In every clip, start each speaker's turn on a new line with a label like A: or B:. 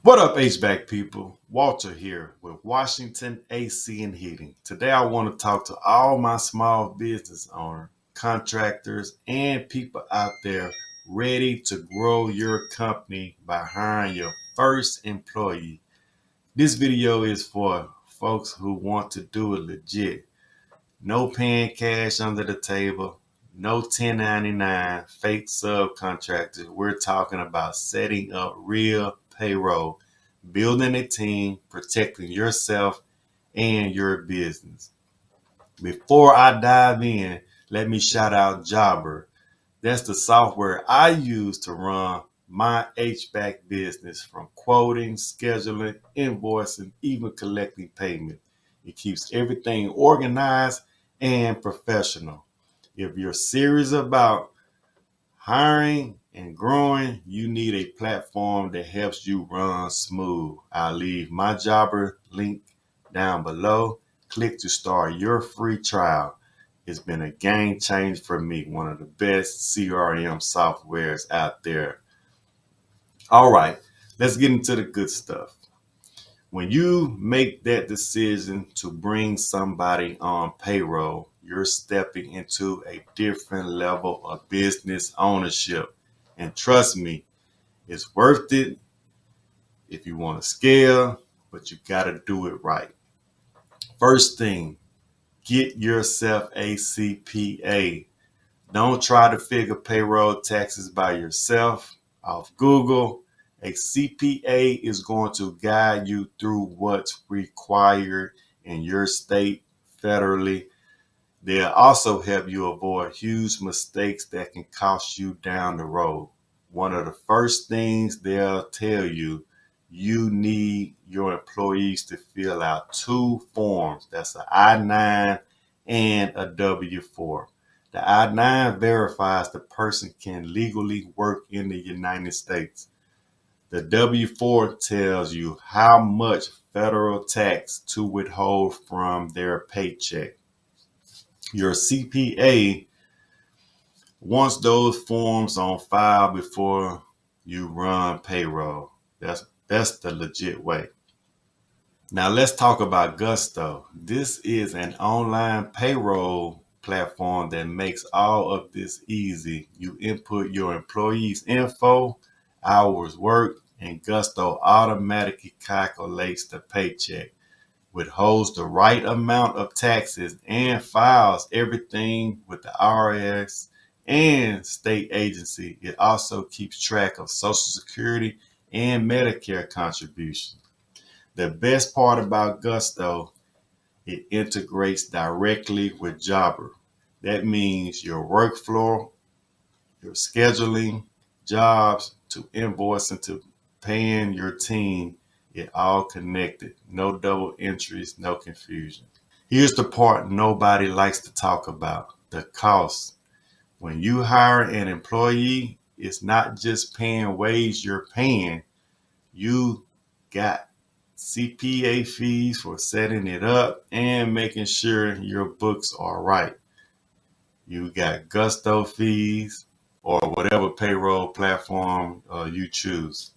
A: What up, HVAC people? Walter here with Washington AC and Heating. Today, I want to talk to all my small business owners, contractors, and people out there ready to grow your company by hiring your first employee. This video is for folks who want to do it legit. No paying cash under the table, no 1099 fake subcontractors. We're talking about setting up real payroll, building a team, protecting yourself and your business. Before I dive in, let me shout out Jobber. That's the software I use to run my HVAC business, from quoting, scheduling, invoicing, even collecting payment. It keeps everything organized and professional. If you're serious about hiring and growing, you need a platform that helps you run smooth. I'll leave my Jobber link down below. Click to start your free trial. It's been a game changer for me, one of the best CRM softwares out there. All right, let's get into the good stuff. When you make that decision to bring somebody on payroll, you're stepping into a different level of business ownership. And trust me, it's worth it if you want to scale, but you got to do it right. First thing, get yourself a CPA. Don't try to figure payroll taxes by yourself off Google. A CPA is going to guide you through what's required in your state federally. They'll also help you avoid huge mistakes that can cost you down the road. One of the first things they'll tell you, you need your employees to fill out two forms. That's an I-9 and a W-4. The I-9 verifies the person can legally work in the United States. The W-4 tells you how much federal tax to withhold from their paycheck. Your CPA wants those forms on file before you run payroll. That's the legit way. Now let's talk about Gusto. This is an online payroll platform that makes all of this easy. You input your employees' info, hours worked, and Gusto automatically calculates the paycheck, withholds the right amount of taxes, and files everything with the IRS and state agency. It also keeps track of Social Security and Medicare contributions. The best part about Gusto, it integrates directly with Jobber. That means your workflow, your scheduling, jobs, to invoicing, to paying your team, it all connected. No double entries, no confusion. Here's the part nobody likes to talk about, the cost. When you hire an employee, it's not just paying wage you're paying. You got CPA fees for setting it up and making sure your books are right. You got Gusto fees or whatever payroll platform you choose.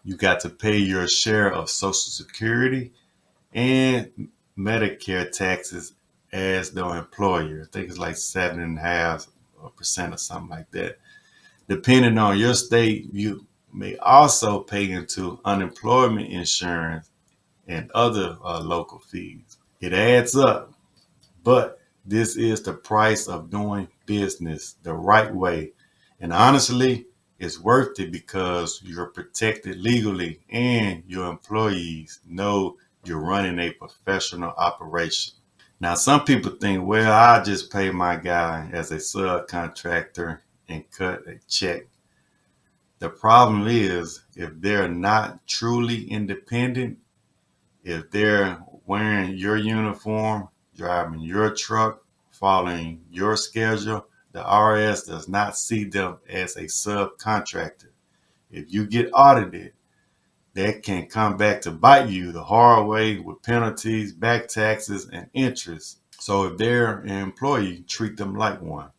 A: You got to pay your share of Social Security and Medicare taxes as the employer. I think it's like 7.5% or something like that. Depending on your state, you may also pay into unemployment insurance and other local fees. It adds up, but this is the price of doing business the right way. And honestly, it's worth it because you're protected legally and your employees know you're running a professional operation. Now, some people think, well, I just pay my guy as a subcontractor and cut a check. The problem is, if they're not truly independent, if they're wearing your uniform, driving your truck, following your schedule, the IRS does not see them as a subcontractor. If you get audited, that can come back to bite you the hard way with penalties, back taxes, and interest. So if they're an employee, treat them like one.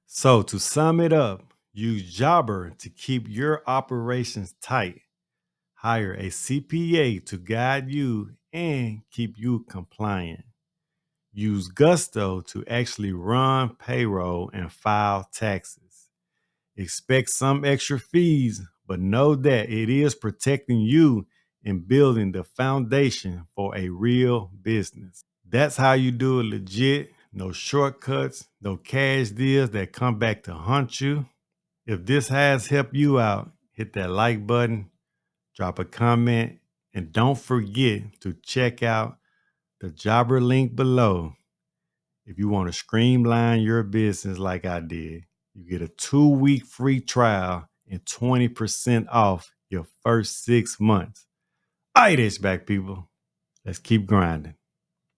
A: So to sum it up, use Jobber to keep your operations tight. Hire a CPA to guide you and keep you compliant. Use Gusto to actually run payroll and file taxes. Expect some extra fees, but know that it is protecting you and building the foundation for a real business. That's how you do it legit. No shortcuts, no cash deals that come back to haunt you. If this has helped you out, hit that like button, drop a comment, and don't forget to check out the jobber link below. If you want to streamline your business like I did, you get a 2-week free trial and 20% off your first 6 months. All right, HVAC people, let's keep grinding.